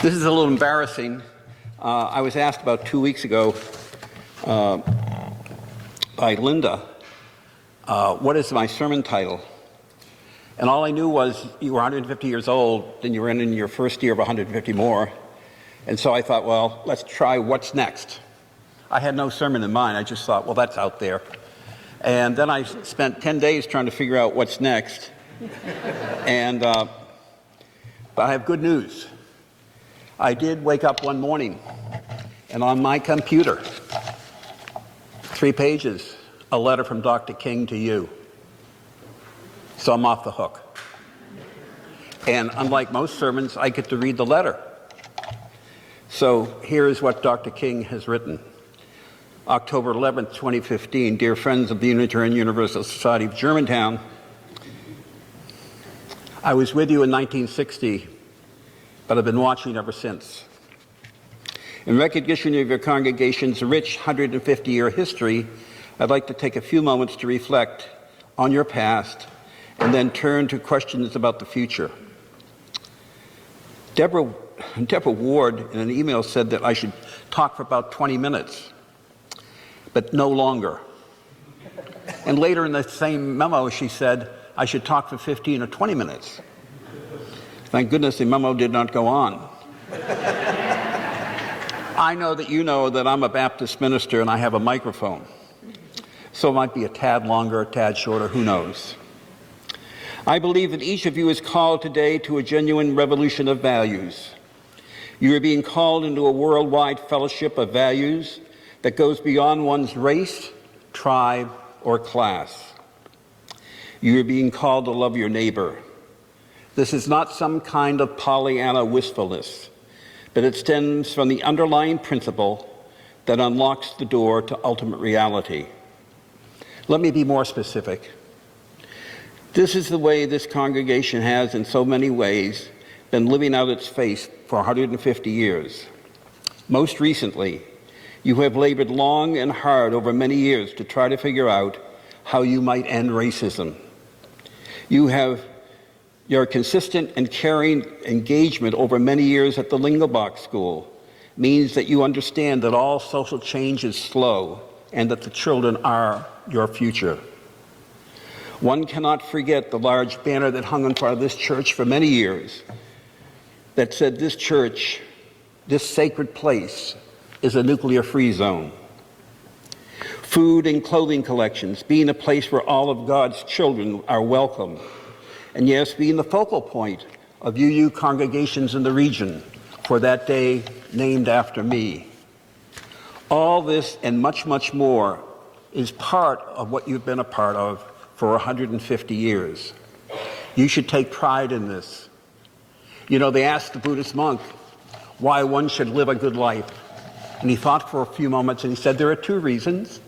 This is a little embarrassing. I was asked about 2 weeks ago by Linda, what is my sermon title? And all I knew was you were 150 years old, then you were in your first year of 150 more. And so I thought, well, let's try what's next. I had no sermon in mind. I just thought, well, that's out there. And then I spent 10 days trying to figure out what's next. But I have good news. I did wake up one morning, and on my computer, 3 pages, a letter from Dr. King to you. So I'm off the hook. And unlike most sermons, I get to read the letter. So here is what Dr. King has written. October 11th, 2015, dear friends of the Unitarian Universalist Society of Germantown, I was with you in 1960, but I've been watching ever since. In recognition of your congregation's rich 150-year history, I'd like to take a few moments to reflect on your past and then turn to questions about the future. Deborah Ward in an email said that I should talk for about 20 minutes, but no longer. And later in the same memo, she said I should talk for 15 or 20 minutes. Thank goodness the memo did not go on. I know that you know that I'm a Baptist minister and I have a microphone. So it might be a tad longer, a tad shorter, who knows. I believe that each of you is called today to a genuine revolution of values. You are being called into a worldwide fellowship of values that goes beyond one's race, tribe, or class. You are being called to love your neighbor. This is not some kind of Pollyanna wistfulness, but it stems from the underlying principle that unlocks the door to ultimate reality. Let me be more specific. This is the way this congregation has, in so many ways, been living out its faith for 150 years. Most recently, you have labored long and hard over many years to try to figure out how you might end racism. Your consistent and caring engagement over many years at the Lingo Box School means that you understand that all social change is slow and that the children are your future. One cannot forget the large banner that hung in front of this church for many years that said this church, this sacred place, is a nuclear-free zone. Food and clothing collections, being a place where all of God's children are welcome. And yes, being the focal point of UU congregations in the region for that day named after me. All this and much, much more is part of what you've been a part of for 150 years. You should take pride in this. You know, they asked the Buddhist monk why one should live a good life. And he thought for a few moments and he said there are 2 reasons.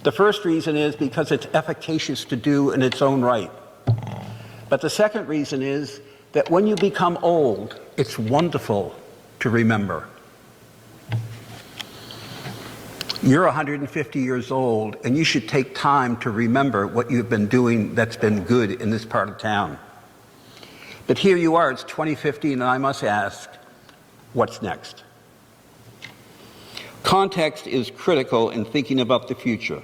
The first reason is because it's efficacious to do in its own right. But the second reason is that when you become old, it's wonderful to remember. You're 150 years old, and you should take time to remember what you've been doing that's been good in this part of town. But here you are, it's 2015, and I must ask, what's next? Context is critical in thinking about the future.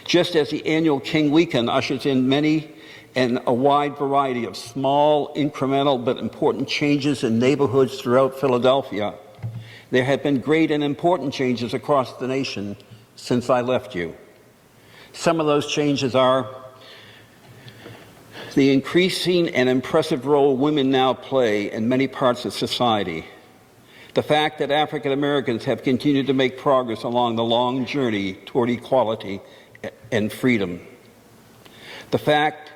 Just as the annual King Weekend ushers in many and a wide variety of small, incremental, but important changes in neighborhoods throughout Philadelphia, there have been great and important changes across the nation since I left you. Some of those changes are the increasing and impressive role women now play in many parts of society, the fact that African Americans have continued to make progress along the long journey toward equality and freedom, the fact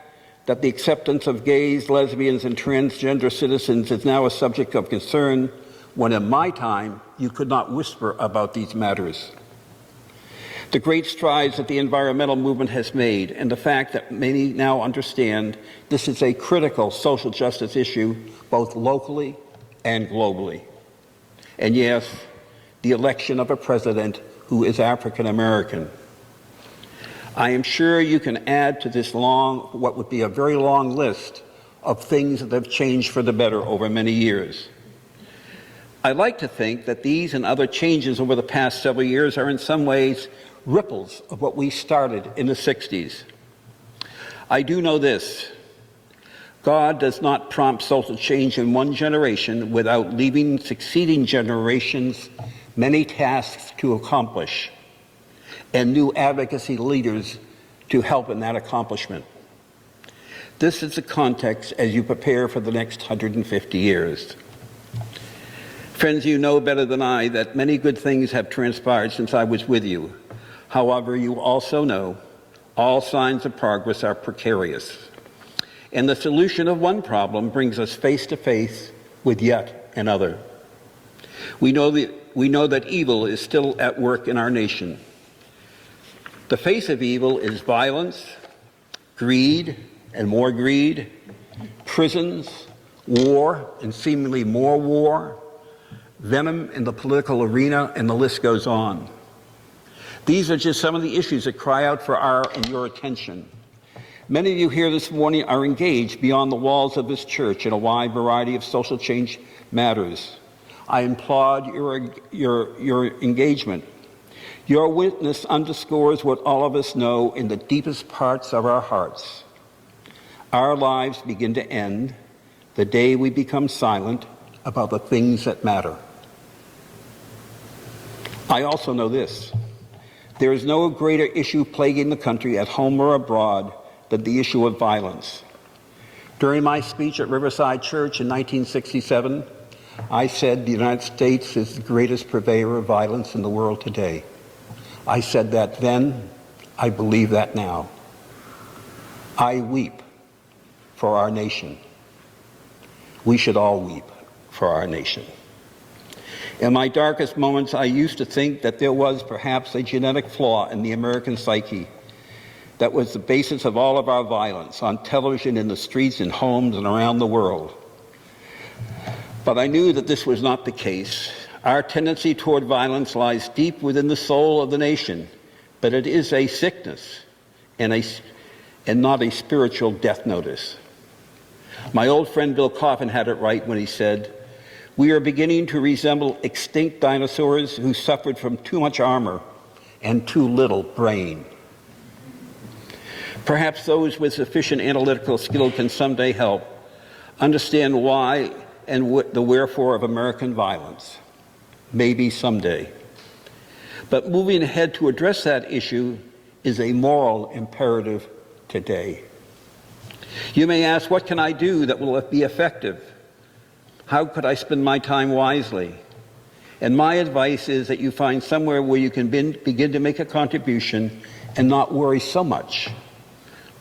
that the acceptance of gays, lesbians, and transgender citizens is now a subject of concern when in my time you could not whisper about these matters. The great strides that the environmental movement has made, and the fact that many now understand this is a critical social justice issue both locally and globally. And yes, the election of a president who is African American. I am sure you can add to this what would be a very long list of things that have changed for the better over many years. I like to think that these and other changes over the past several years are in some ways ripples of what we started in the 60s. I do know this: God does not prompt social change in one generation without leaving succeeding generations many tasks to accomplish and new advocacy leaders to help in that accomplishment. This is the context as you prepare for the next 150 years. Friends, you know better than I that many good things have transpired since I was with you. However, you also know all signs of progress are precarious. And the solution of one problem brings us face to face with yet another. We know that evil is still at work in our nation. The face of evil is violence, greed, and more greed, prisons, war, and seemingly more war, venom in the political arena, and the list goes on. These are just some of the issues that cry out for our and your attention. Many of you here this morning are engaged beyond the walls of this church in a wide variety of social change matters. I applaud your engagement. Your witness underscores what all of us know in the deepest parts of our hearts. Our lives begin to end the day we become silent about the things that matter. I also know this: there is no greater issue plaguing the country at home or abroad than the issue of violence. During my speech at Riverside Church in 1967, I said the United States is the greatest purveyor of violence in the world today. I said that then, I believe that now. I weep for our nation. We should all weep for our nation. In my darkest moments, I used to think that there was perhaps a genetic flaw in the American psyche that was the basis of all of our violence on television, in the streets, in homes, and around the world. But I knew that this was not the case. Our tendency toward violence lies deep within the soul of the nation, but it is a sickness and not a spiritual death notice. My old friend Bill Coffin had it right when he said, "We are beginning to resemble extinct dinosaurs who suffered from too much armor and too little brain." Perhaps those with sufficient analytical skill can someday help understand why and the wherefore of American violence. Maybe someday. But moving ahead to address that issue is a moral imperative today. You may ask, what can I do that will be effective? How could I spend my time wisely? And my advice is that you find somewhere where you can begin to make a contribution and not worry so much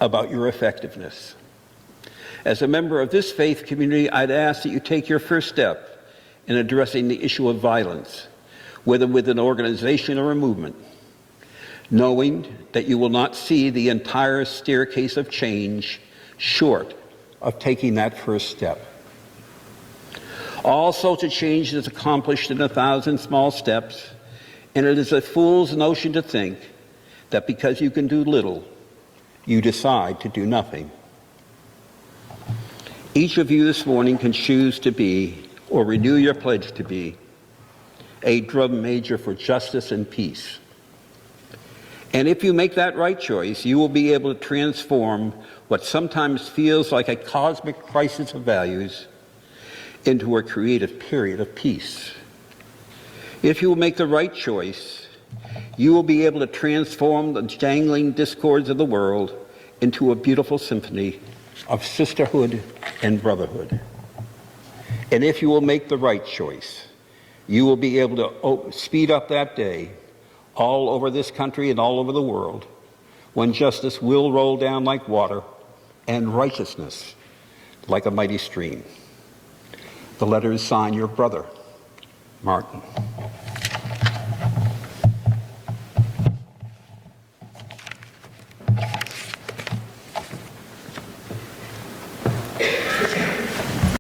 about your effectiveness. As a member of this faith community, I'd ask that you take your first step in addressing the issue of violence, whether with an organization or a movement, knowing that you will not see the entire staircase of change short of taking that first step. All social change is accomplished in 1,000 small steps, and it is a fool's notion to think that because you can do little, you decide to do nothing. Each of you this morning can choose to be, or renew your pledge to be, a drum major for justice and peace. And if you make that right choice, you will be able to transform what sometimes feels like a cosmic crisis of values into a creative period of peace. If you will make the right choice, you will be able to transform the jangling discords of the world into a beautiful symphony of sisterhood and brotherhood. And if you will make the right choice, you will be able to speed up that day all over this country and all over the world when justice will roll down like water and righteousness like a mighty stream. The letter is signed, your brother, Martin.